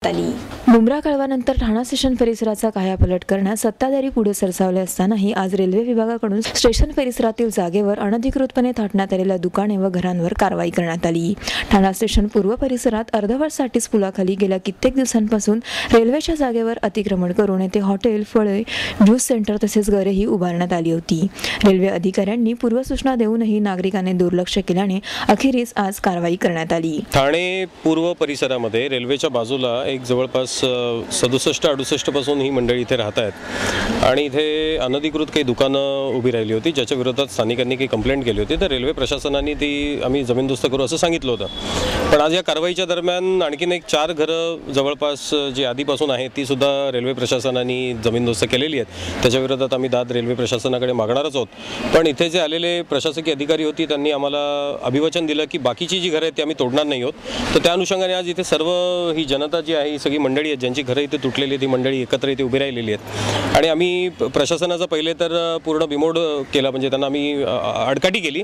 आली। मुंब्रा कळवानंतर ठाणा स्टेशन परिसराचा कायापालट करण्यास सत्ताधारी पुढे सरसावले असतानाही आज रेल्वे विभागाकडून स्टेशन परिसरातील जागेवर अनधिकृतपणे थाटण्यात आलेल्या दुकाने व घरांवर कारवाई करण्यात आली। ठाणा स्टेशन पूर्व परिसरात अर्धवटसाठीच पुलाखाली गेल्या कित्येक दिवसांपासून रेल्वेच्या जागेवर अतिक्रमण करून येथे हॉटेल, फळे, ज्यूस सेंटर तसेच घरेही उभारण्यात आली होती। रेल्वे अधिकाऱ्यांनी पूर्वसूचना देऊनही नागरिकांनी दुर्लक्ष केल्याने अखेरीस आज कारवाई करण्यात आली। ठाणे पूर्व परिसरामध्ये रेल्वेच्या बाजूला एक जवळपास 67-68 पासून ही मंडळी इथे राहत आहेत आणि इथे अनधिकृत काही दुकानं उभी राहिली होती, ज्याच्या विरोधात स्थानिकांनी काही कंप्लेंट केली होती। तर रेल्वे प्रशासनाने ती आम्ही जमीनदोस्त करू असं सांगितलं होतं। पण आज या कारवाईच्या दरम्यान आणखीन एक 4 घरं जवळपास जी आधीपासून आहेत ती सुद्धा रेल्वे प्रशासनाने जमीनदोस्त केलेली आहेत। त्याच्या विरोधात आम्ही दाद रेल्वे प्रशासनाकडे मागणारच आहोत। पण इथे जे आलेले प्रशासकीय अधिकारी होती त्यांनी आम्हाला अभिवचन दिलं की बाकीची जी घरं आहेत ती आम्ही तोडणार नाही आहोत। तर त्या अनुषंगाने आज इथे सर्व ही जनता जी आहे ही सगळी मंडळी आहेत, ज्यांची घरं इथे तुटलेली आहेत, ती मंडळी एकत्र इथे उभी राहिलेली आहेत आणि आम्ही प्रशासनाचा पहिले तर पूर्ण बिमोड केला, म्हणजे त्यांना आम्ही आडकाठी केली।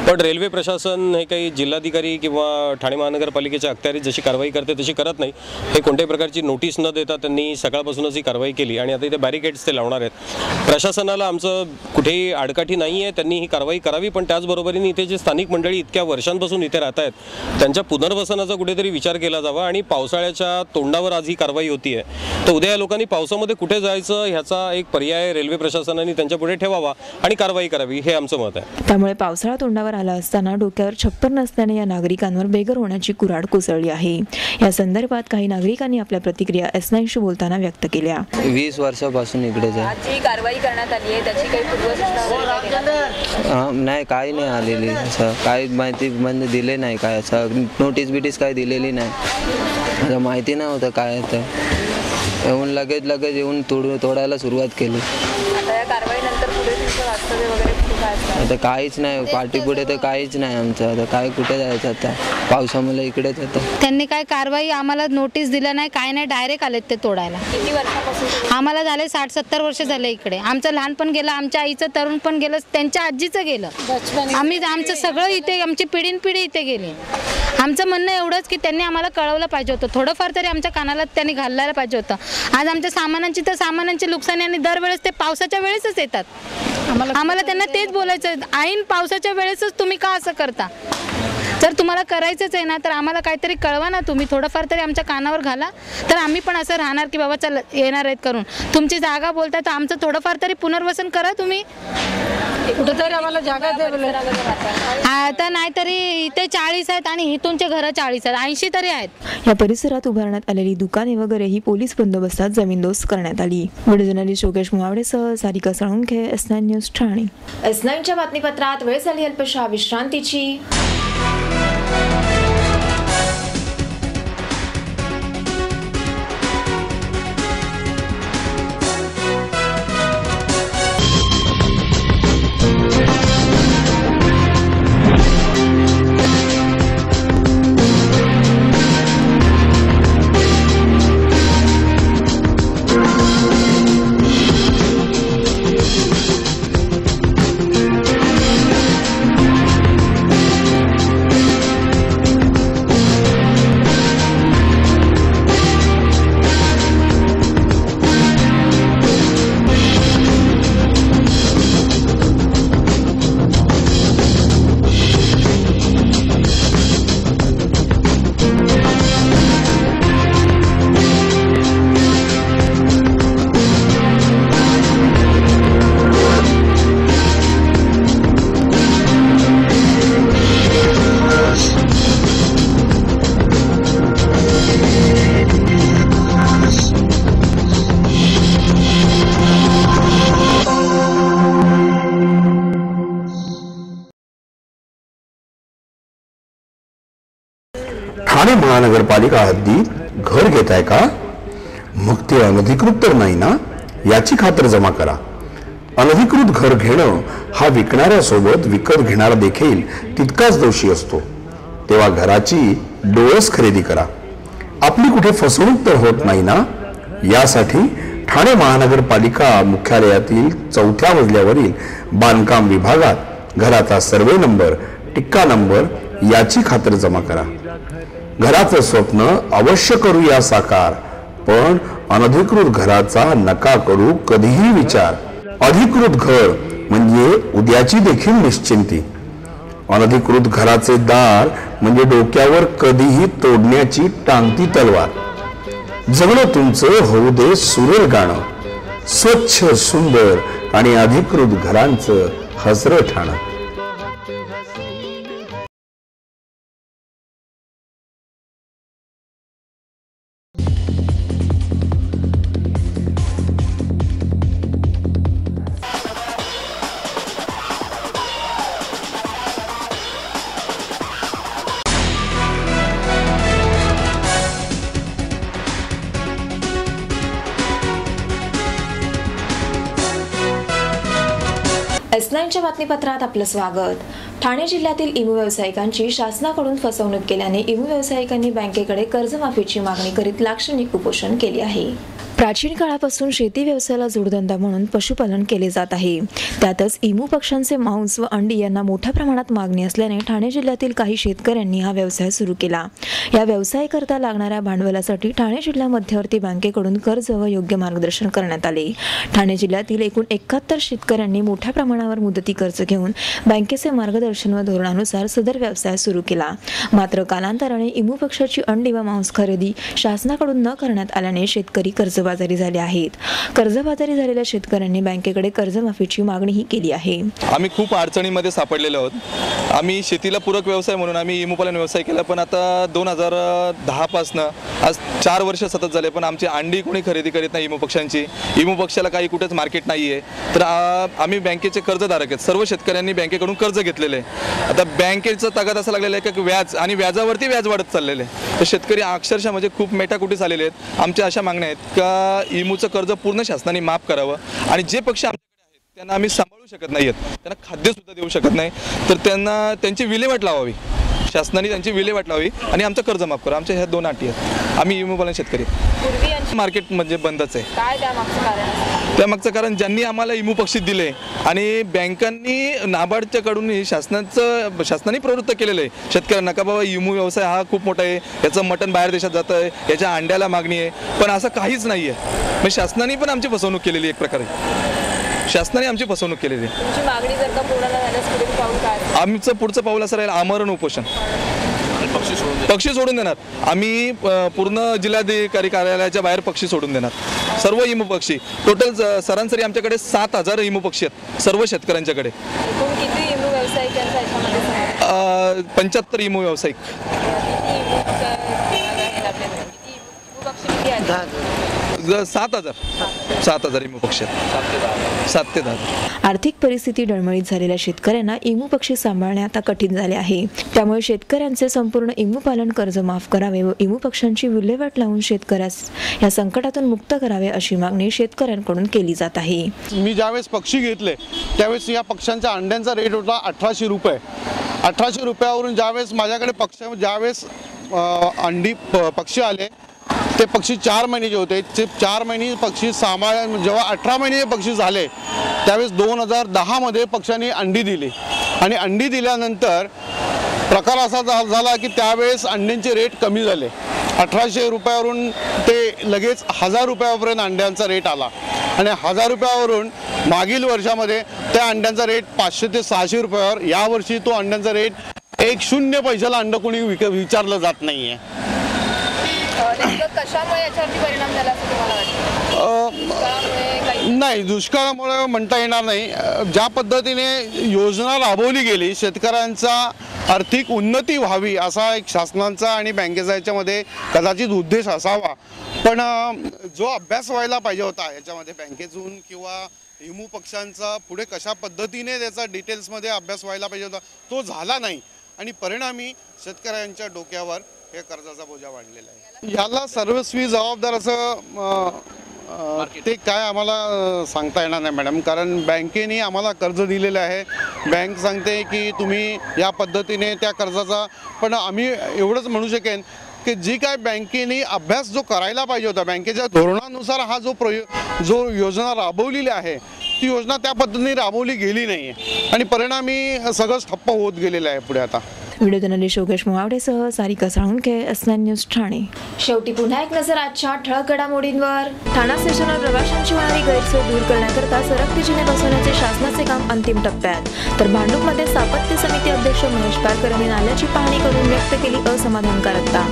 पण रेल्वे प्रशासन हे काही जिल्हाधिकारी किंवा ठाणे महानगरपालिकेच्या अखत्यारीत जशी कारवाई करते तशी करत नाही। हे कोणत्याही प्रकारची नोटीस न देता त्यांनी सकाळपासूनच ही कारवाई केली आणि आता इथे बॅरिकेड्स ते लावणार आहेत। प्रशासनाला आमचं कुठेही आडकाठी नाही आहे, त्यांनी ही कारवाई करावी। पण त्याचबरोबरीने इथे जे स्थानिक मंडळी इतक्या वर्षांपासून इथे राहत आहेत त्यांच्या पुनर्वसनाचा कुठेतरी विचार केला जावा आणि पावसाळ्याच्या तोंडावर आज ही कारवाई होती आहे, तर उद्या या लोकांनी पावसामध्ये कुठे जायचं ह्याचा एक पर्याय रेल्वे प्रशासनाने त्यांच्या पुढे ठेवावा आणि कारवाई करावी, हे आमचं मत आहे। त्यामुळे पावसाळा तोंडावर आला असताना डोक्यावर छप्पर नसल्याने या नागरिकांवर बेघर होण्याची कुऱ्हाड कोसळली आहे। या संदर्भात काही नागरिकांनी आपल्या प्रतिक्रिया S9शी बोलताना व्यक्त केल्या। 20 वर्षापासून इकडेच आहे। जी कारवाई करण्यात आली आहे त्याची काही पूर्वसूचना नाही, काही नाही आलेली, असं काही माहिती म्हणजे दिले नाही, काय असं नोटीस बिटीस काही दिलेली नाही, असं माहिती नाही होतं काय आहे। येऊन लगेच येऊन तोडायला सुरुवात केली। आता या कारवाईनंतर पुढे तुमचं वास्तव्य वगैरे काय असणार? आता काहीच नाही, पाठी पुढे तर काहीच नाही आमचं। आता काय कुठे जायचं आता पावसामुळे इकडेच आता। त्यांनी काय कारवाई आम्हाला नोटीस दिलं नाही, काय नाही, डायरेक्ट आलेत ते तोडायला। किती वर्षापासून? आम्हाला झाले 60-70 वर्ष झाले इकडे। आमचं लहानपण गेलं, आमच्या आईचं तरुण पण गेलं, त्यांच्या आजीचं गेलं। आमचं सगळं इथे, आमची पिढी इथे गेली। आमचं म्हणणं एवढंच की त्यांनी आम्हाला कळवलं पाहिजे होतं, थोडंफार तरी आमच्या कानाला त्यांनी घालायला पाहिजे होतं। आज आमच्या सामानांची नुकसानी आणि दरवेळेस ते पावसाच्या वेळेसच येतात। आम्हाला त्यांना तेच बोलायचं, ऐन पावसाच्या वेळेसच तुम्ही का असं करता? जर तुम्हाला करायचंच आहे ना तर आम्हाला काहीतरी कळवा ना, तुम्ही थोडंफार तरी आमच्या कानावर घाला, तर आम्ही पण असं राहणार की बाबा चल येणार आहेत करून। तुमची जागा बोलताय तर आमचं थोडंफार तरी पुनर्वसन करा तुम्ही, कुठेतरी आम्हाला जागा द्या। आता नाहीतरी इथे 40 आहेत आणि इथूनचे घरं 40 आहेत, 80 तरी आहेत। या परिसरात उभारण्यात आलेली दुकाने वगैरे ही पोलीस बंदोबस्तात जमीनदोस्त करण्यात आली। व्हिडिओ जर्नलिस्ट योगेश मुवाडेसह सारिका साळुंखे, S9 न्यूज ठाणे। S9च्या बातमीपत्रात वेळ झाली अल्पशा विश्रांतीची। ठाणे महानगरपालिका हद्दीत घर घेताय का? मग ते अनधिकृत तर नाही ना, याची खातर जमा करा। अनधिकृत घर घेणं हा विकणाऱ्यासोबत विकत घेणारा देखील तितकाच दोषी असतो। तेव्हा घराची डोळस खरेदी करा, आपली कुठे फसवणूक तर होत नाही ना। यासाठी ठाणे महानगरपालिका मुख्यालयातील 4थ्या मजल्यावरील बांधकाम विभागात घराचा सर्वे नंबर, टिक्का नंबर याची खातर जमा करा। घराचं स्वप्न अवश्य करूया साकार। पण अनधिकृत घराचा नका करू कधीही विचार. अधिकृत घर म्हणजे उद्याची देखील निश्चिंती. अनधिकृत घराचे दार म्हणजे डोक्यावर कधीही तोडण्याची टांगती तलवार. जगणं तुमचं होऊ दे सुरेल गाणं, स्वच्छ सुंदर आणि अधिकृत घरांचं हसरं ठाणं. S9च्या बातमीपत्रात आपलं स्वागत. ठाणे जिल्ह्यातील इमू व्यावसायिकांची शासनाकडून फसवणूक केल्याने इमू व्यावसायिकांनी बँकेकडे कर्जमाफीची मागणी करीत लाक्षणिक उपोषण केले आहे. प्राचीन काळापासून शेती व्यवसायाला जोडधंदा म्हणून पशुपालन केले जात आहे. त्यातच इमू पक्ष्यांचे मांस व अंडी यांना मोठ्या प्रमाणात मागणी असल्याने ठाणे जिल्ह्यातील काही शेतकऱ्यांनी हा व्यवसाय सुरू केला. या व्यवसायाकरता लागणाऱ्या भांडवलासाठी ठाणे जिल्हा मध्यवर्ती बँकेकडून कर्ज व योग्य मार्गदर्शन करण्यात आले. ठाणे जिल्ह्यातील एकूण 71 शेतकऱ्यांनी मोठ्या प्रमाणावर मुदती कर्ज घेऊन बँकेचे मार्गदर्शन व धोरणानुसार सदर व्यवसाय सुरू केला. मात्र कालांतराने इमू पक्ष्याची अंडी व मांस खरेदी शासनाकडून न करण्यात आल्याने शेतकरी कर्जबाजारी झाले आहेत. कर्जबाजारी झालेल्या शेतकऱ्यांनी बँकेकडे कर्जमाफीची मागणीही केली आहे. आम्ही खूप अडचणीमध्ये सापडलेलो आहोत. आम्ही शेतीला पूरक व्यवसाय म्हणून आम्ही इमूपालन व्यवसाय केला, पण आता 2010 पासनं आज 4 वर्ष सतत झाले, पण आमची अंडी कोणी खरेदी करीत नाही इमू पक्ष्यांची. इमू पक्षाला काही कुठेच मार्केट नाही आहे. तर आम्ही बँकेचे कर्जधारक आहेत. सर्व शेतकऱ्यांनी बँकेकडून कर्ज घेतलेले आहे. आता बँकेचं ताकद असं लागलेलं आहे की व्याज आणि व्याजावरती व्याज वाढत चाललेलं आहे. तर शेतकरी अक्षरशः म्हणजे खूप मेटाकुटीस आलेले आहेत. आमच्या अशा मागण्या आहेत का इमूचं कर्ज पूर्ण शासनाने माफ करावं आणि जे पक्ष आमच्याकडे आहेत त्यांना आम्ही सांभाळू शकत नाही आहेत, त्यांना खाद्यसुद्धा देऊ शकत नाही, तर त्यांना त्यांची विल्हेवाट लावावी. शासनाने त्यांची विल्हेवाट लावावी आणि आमचं कर्ज माफ करा. आमच्या ह्या 2 अटी आहेत. आम्ही इमूपालन शेतकरी. मार्केट म्हणजे बंदच आहे. काय त्यामागचं कारण? त्यामागचं कारण ज्यांनी आम्हाला इमू पक्षी दिले आणि बँकांनी नाबार्डच्याकडून शासनाने प्रवृत्त केलेलं आहे शेतकऱ्यांना का बाबा इमू व्यवसाय हा खूप मोठा आहे, याचं मटण बाहेर देशात जातं आहे, याच्या अंड्याला मागणी आहे, पण असं काहीच नाही आहे. मग शासनाने पण आमची फसवणूक केलेली एक प्रकारे. शासनाने आमची फसवणूक केलेली आहे. तुमची मागणी जर का पूर्ण नाही झाल्यास पुढील पाऊल काय? आमचं पुढचं पाऊल असं राहील आमरण उपोषण. पक्षी सोडून देणार आम्ही. पूर्ण जिल्हाधिकारी कार्यालयाच्या बाहेर पक्षी सोडून देणार. सर्व इमू पक्षी टोटल सरासरी आमच्याकडे 7000 इमू पक्षी आहेत सर्व शेतकऱ्यांच्याकडे. एकूण किती इमू व्यावसायिक यांचा याच्यामध्ये? 75 इमू व्यावसायिक. पक्षी किती आहेत? 7000 इमू पक्षी आहेत. 7 ते 10. आर्थिक परिस्थिती डळमळीत झालेल्या शेतकऱ्यांना इमू पक्षी सांभाळणे आता कठीण झाले आहे. त्यामुळे शेतकऱ्यांचे संपूर्ण इमू पालन कर्ज माफ करावे व इमू पक्ष्यांची विल्हेवाट लावून शेतकऱ्यास या संकटातून मुक्त करावे अशी मागणी शेतकऱ्यांकडून केली जात आहे. मी ज्यावेळेस पक्षी घेतले त्यावेळेस या पक्ष्यांच्या अंड्यांचा रेट होता 1800 रुपये. 1800 रुपयावरून ज्यावेळेस माझ्याकडे ज्यावेळेस अंडी पक्षी आले ते पक्षी 4 महिन्याचे होते. ते 4 महिने पक्षी जेव्हा 18 महिने पक्षी झाले त्यावेळेस 2010 मध्ये पक्ष्यांनी अंडी दिली आणि अंडी दिल्यानंतर प्रकार असा झाला की त्यावेळेस अंड्यांचे रेट कमी झाले. 1800 रुपयावरून ते लगेच 1000 रुपयापर्यंत अंड्यांचा रेट आला आणि 1000 रुपयावरून मागील वर्षामध्ये त्या अंड्यांचा रेट 500 ते 600 रुपयावर. यावर्षी तो अंड्यांचा रेट 1 पैशाला अंड कोणी विचारलं जात नाही आहे. कशामुळे याच्यावरती परिणाम झाला असं तुम्हाला वाटतं? नाही, दुष्काळामुळे म्हणता येणार नाही. ज्या पद्धतीने योजना राबवली गेली शेतकऱ्यांचा आर्थिक उन्नती व्हावी असा एक शासनाचा आणि बँकेचा याच्यामध्ये कदाचित उद्देश असावा, पण जो अभ्यास व्हायला पाहिजे होता याच्यामध्ये बँकेतून किंवा इमू पक्षांचा पुढे कशा पद्धतीने त्याचा डिटेल्समध्ये अभ्यास व्हायला पाहिजे होता तो झाला नाही आणि परिणामी शेतकऱ्यांच्या डोक्यावर हे कर्जाचा बोजा वाढलेला आहे. याला सर्वस्वी जबाबदार असं ते काय आम्हाला सांगता येणार नाही मॅडम, कारण बँकेने आम्हाला कर्ज दिलेलं आहे. बँक सांगते की तुम्ही या पद्धतीने त्या कर्जाचा, पण आम्ही एवढंच म्हणू शकेन की जी काय बँकेने अभ्यास जो करायला पाहिजे होता बँकेच्या धोरणानुसार हा जो योजना राबवलेली आहे ती योजना त्या पद्धतीने राबवली गेली नाही आहे आणि परिणामी सगळंच ठप्प होत गेलेलं आहे पुढे आता. व्हिडिओ जर्नलिस्ट योगेश मोहावडेसह सारिका साळुंखे, S9 न्यूज ठाणे. शेवटी पुन्हा एक नजर आजच्या ठळक घडामोडींवर. ठाणा स्टेशनवर प्रवाशांची होणारी गैरसोय दूर करण्याकरता सरकती जिने बसवण्याचे शासनाचे काम अंतिम टप्प्यात. तर भांडूपमध्ये स्थापत्य समिती अध्यक्ष महेश पारकर यांनी नाल्याची पाहणी करून व्यक्त केली असमाधानकारकता.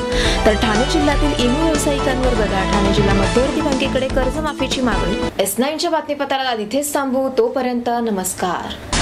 तर ठाणे जिल्ह्यातील इमू व्यावसायिकांवर गदा. ठाणे जिल्हा मध्यवर्ती बँकेकडे कर्जमाफीची मागणी. S9च्या बातमीपत्राला इथेच थांबू. तोपर्यंत नमस्कार.